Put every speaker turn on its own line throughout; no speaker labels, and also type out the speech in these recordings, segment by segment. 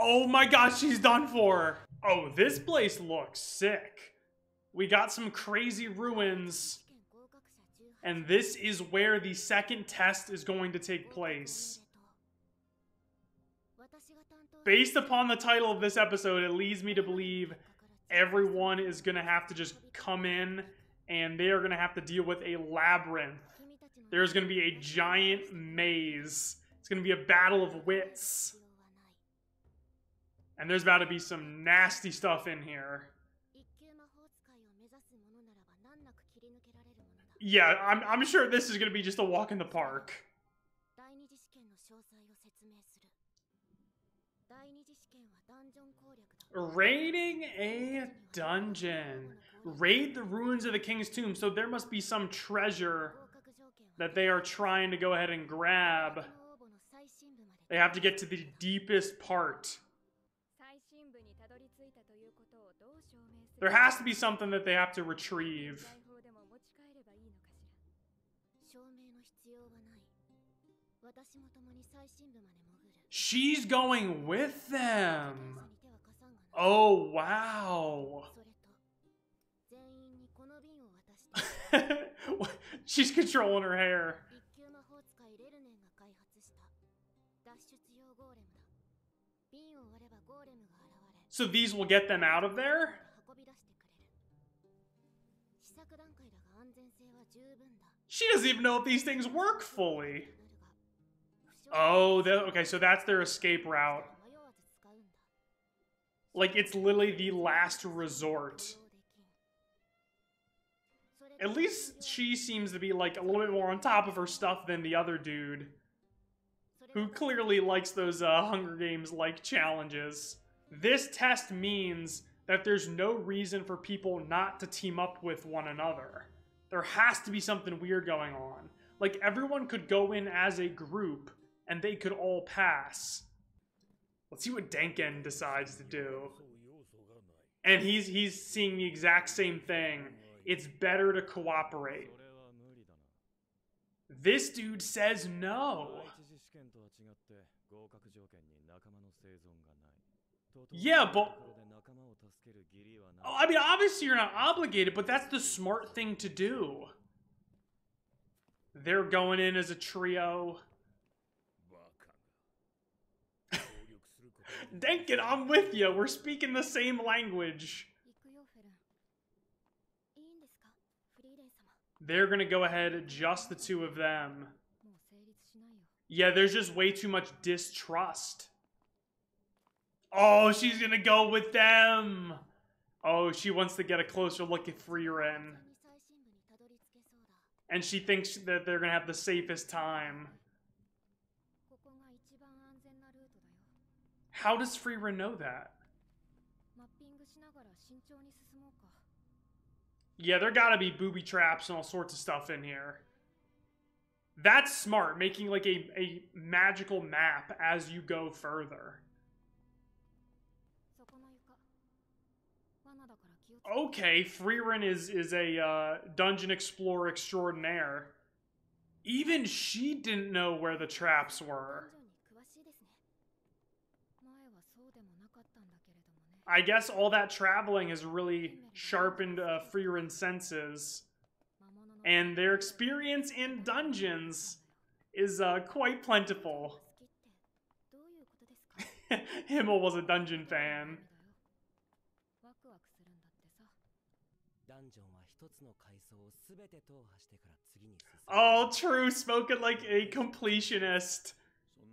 Oh my gosh, she's done for. Oh, this place looks sick. We got some crazy ruins. And this is where the second test is going to take place. Based upon the title of this episode, it leads me to believe everyone is going to have to just come in and they are going to have to deal with a labyrinth. There's going to be a giant maze. It's going to be a battle of wits. And there's about to be some nasty stuff in here. Yeah, I'm sure this is going to be just a walk in the park. Raiding a dungeon. Raid the ruins of the king's tomb. So there must be some treasure that they are trying to go ahead and grab. They have to get to the deepest part. There has to be something that they have to retrieve. She's going with them. Oh, wow. She's controlling her hair. So these will get them out of there? She doesn't even know if these things work fully. Oh, okay, so that's their escape route. Like, it's literally the last resort. At least she seems to be, like, a little bit more on top of her stuff than the other dude. Who clearly likes those Hunger Games-like challenges. This test means that there's no reason for people not to team up with one another. There has to be something weird going on. Like, everyone could go in as a group, and they could all pass. Let's see what Denken decides to do. And he's seeing the exact same thing. It's better to cooperate. This dude says no. Yeah, but... Oh, I mean, obviously you're not obligated, but that's the smart thing to do. They're going in as a trio. Denken, I'm with you. We're speaking the same language. They're gonna go ahead, just the two of them. Yeah, there's just way too much distrust. Oh, she's gonna go with them. Oh, she wants to get a closer look at Frieren. And she thinks that they're gonna have the safest time. How does Frieren know that? Yeah, there gotta be booby traps and all sorts of stuff in here. That's smart, making like a magical map as you go further. Okay, Frieren is a dungeon explorer extraordinaire. Even she didn't know where the traps were. I guess all that traveling has really sharpened Frieren's senses. And their experience in dungeons is quite plentiful. Himmel was a dungeon fan. Oh, true, spoken like a completionist.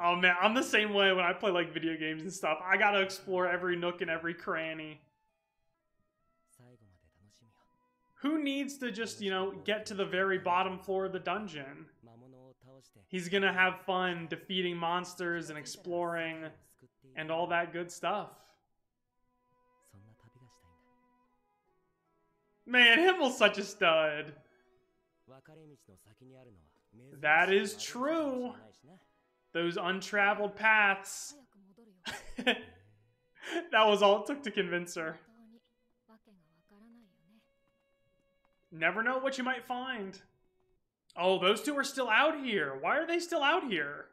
Oh man, I'm the same way when I play like video games and stuff. I gotta explore every nook and every cranny. Who needs to just, you know, get to the very bottom floor of the dungeon? He's gonna have fun defeating monsters and exploring and all that good stuff. Man, Himmel's such a stud. That is true. Those untraveled paths. That was all it took to convince her. Never know what you might find. Oh, those two are still out here. Why are they still out here?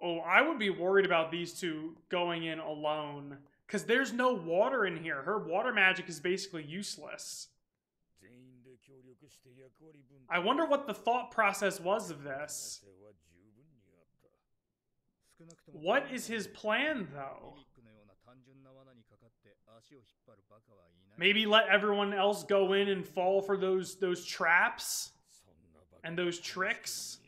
Oh, I would be worried about these two going in alone. Because there's no water in here. Her water magic is basically useless. I wonder what the thought process was of this. What is his plan, though? Maybe let everyone else go in and fall for those traps and those tricks?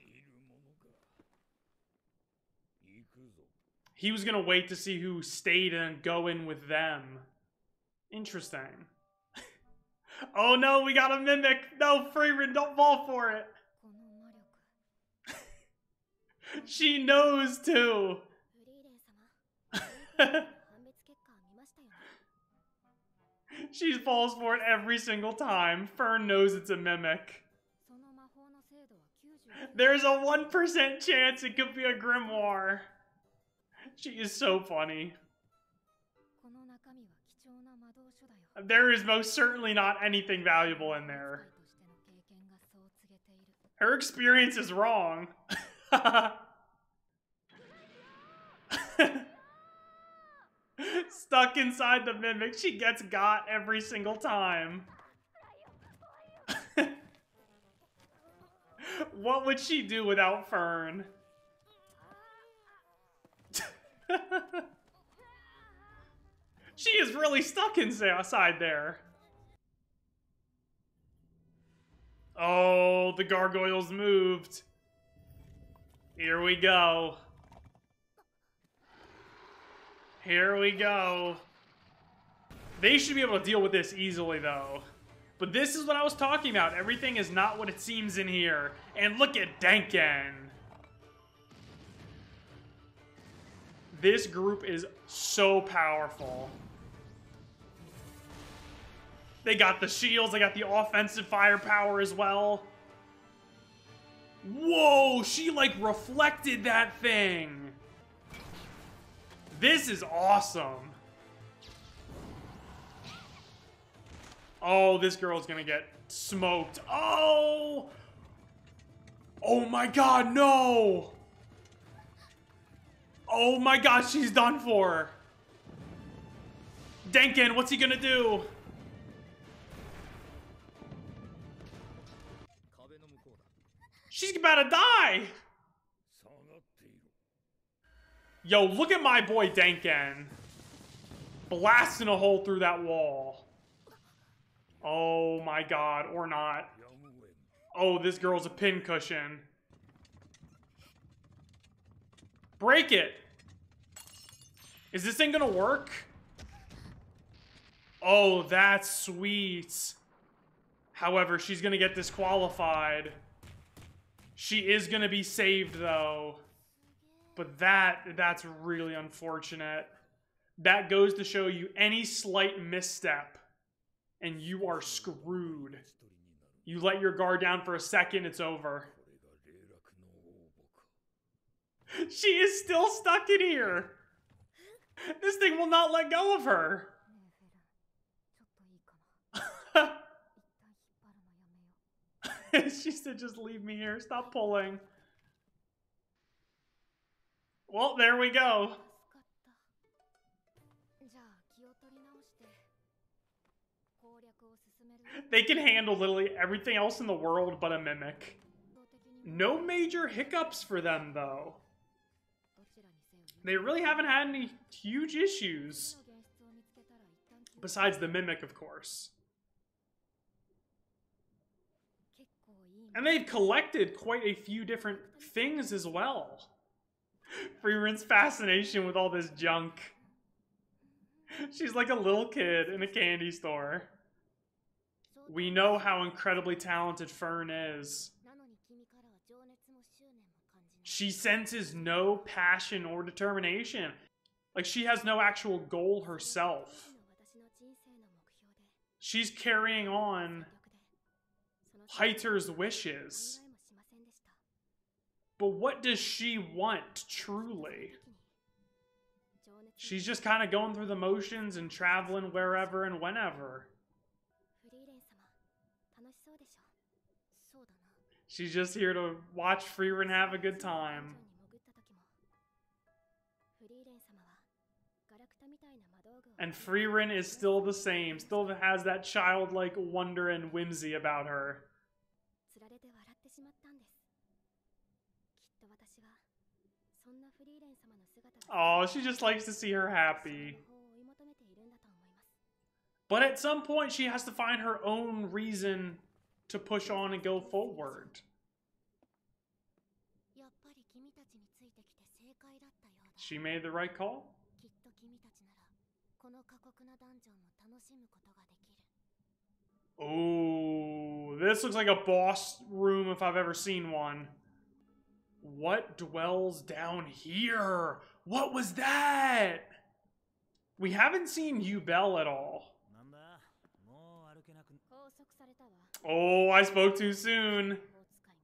He was gonna wait to see who stayed and go in with them. Interesting. Oh no, we got a mimic! No, Frieren, don't fall for it! She knows too! She falls for it every single time. Fern knows it's a mimic. There's a 1% chance it could be a grimoire. She is so funny. There is most certainly not anything valuable in there. Her experience is wrong. Stuck inside the mimic, she gets got every single time. What would she do without Fern? She is really stuck inside there. Oh, the gargoyles moved. Here we go. Here we go. They should be able to deal with this easily, though. But this is what I was talking about. Everything is not what it seems in here. And look at Denken. This group is so powerful. They got the shields, they got the offensive firepower as well. Whoa, she like reflected that thing. This is awesome. Oh, this girl's gonna get smoked. Oh! Oh my god, no! Oh my god, she's done for. Denken, what's he gonna do? She's about to die! Yo, look at my boy Denken. Blasting a hole through that wall. Oh my god, or not. Oh, this girl's a pincushion. Break it! Is this thing gonna work? Oh, that's sweet. However, she's gonna get disqualified. She is gonna be saved, though. But that's really unfortunate. That goes to show you any slight misstep, and you are screwed. You let your guard down for a second, it's over. She is still stuck in here. This thing will not let go of her. She said, just leave me here. Stop pulling. Well, there we go. They can handle literally everything else in the world but a mimic. No major hiccups for them, though. They really haven't had any huge issues. Besides the mimic, of course. And they've collected quite a few different things as well. Frieren's fascination with all this junk. She's like a little kid in a candy store. We know how incredibly talented Fern is. She senses no passion or determination. Like, she has no actual goal herself. She's carrying on Heiter's wishes. But what does she want, truly? She's just kind of going through the motions and traveling wherever and whenever. She's just here to watch Frieren have a good time. And Frieren is still the same, still has that childlike wonder and whimsy about her. Oh, she just likes to see her happy. But at some point, she has to find her own reason to push on and go forward. She made the right call. Oh, this looks like a boss room if I've ever seen one. What dwells down here? What was that? We haven't seen Yubel at all. Oh, I spoke too soon.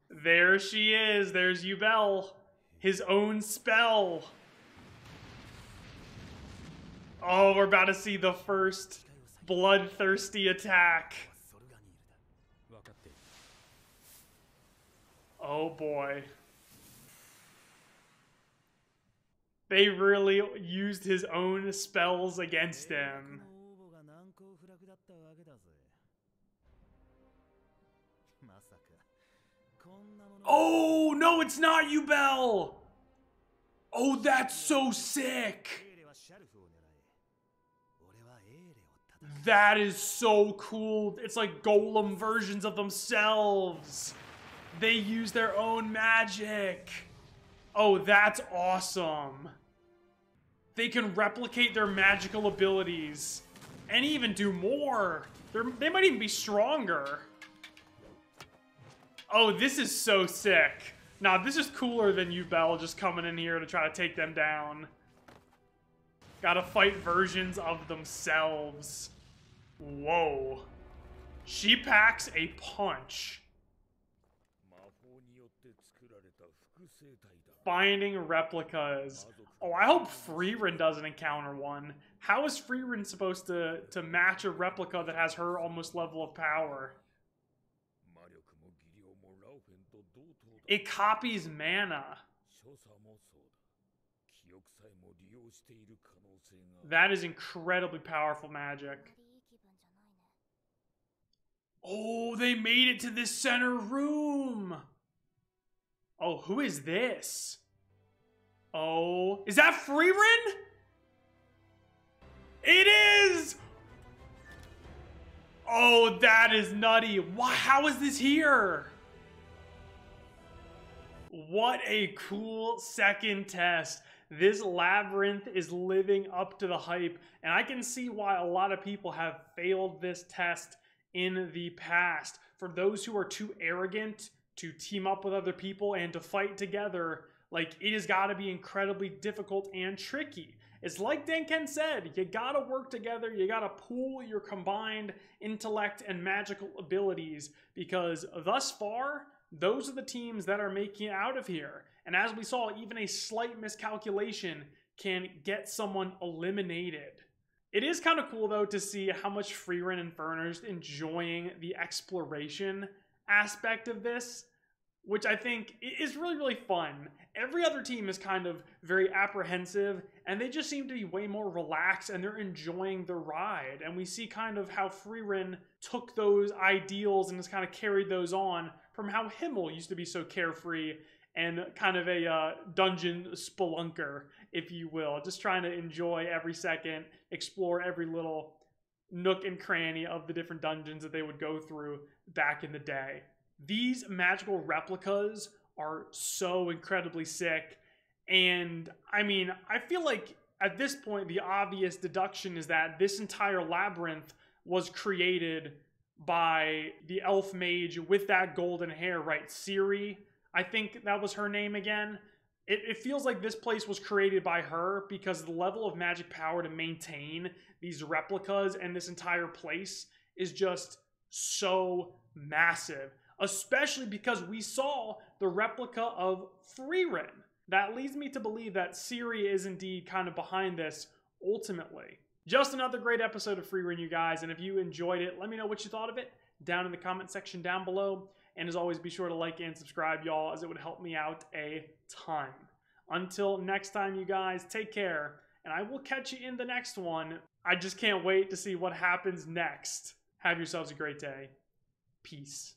There she is. There's Yubel. His own spell. Oh, we're about to see the first bloodthirsty attack. Oh boy. They really used his own spells against him. Oh, no, it's not Yubel! Oh, that's so sick! That is so cool. It's like golem versions of themselves. They use their own magic. Oh, that's awesome. They can replicate their magical abilities and even do more. They might even be stronger. Oh, this is so sick. Nah, this is cooler than Yubel just coming in here to try to take them down. Gotta fight versions of themselves. Whoa. She packs a punch. Finding replicas. Oh, I hope Frieren doesn't encounter one. How is Frieren supposed to match a replica that has her almost level of power? It copies mana. That is incredibly powerful magic. Oh, they made it to this center room. Oh, who is this? Oh, is that Frieren? It is! Oh, that is nutty. Why? How is this here? What a cool second test. This labyrinth is living up to the hype, and I can see why a lot of people have failed this test in the past. For those who are too arrogant to team up with other people and to fight together, like, it has got to be incredibly difficult and tricky. It's like Denken said, you gotta work together, you gotta pool your combined intellect and magical abilities, because thus far, those are the teams that are making it out of here. And as we saw, even a slight miscalculation can get someone eliminated. It is kind of cool, though, to see how much Frieren and Fern are enjoying the exploration aspect of this, which I think is really, really fun. Every other team is kind of very apprehensive, and they just seem to be way more relaxed, and they're enjoying the ride. And we see kind of how Frieren took those ideals and has kind of carried those on from how Himmel used to be so carefree and kind of a dungeon spelunker, if you will. Just trying to enjoy every second, explore every little nook and cranny of the different dungeons that they would go through back in the day. These magical replicas are so incredibly sick, and I mean, I feel like at this point the obvious deduction is that this entire labyrinth was created by the elf mage with that golden hair, right? Ciri, I think that was her name again. It feels like this place was created by her, because the level of magic power to maintain these replicas and this entire place is just so massive. Especially because we saw the replica of Frieren. That leads me to believe that Ciri is indeed kind of behind this ultimately. Just another great episode of Frieren, you guys, and if you enjoyed it, let me know what you thought of it down in the comment section down below. And as always, be sure to like and subscribe, y'all, as it would help me out a ton. Until next time, you guys, take care and I will catch you in the next one. I just can't wait to see what happens next. Have yourselves a great day. Peace.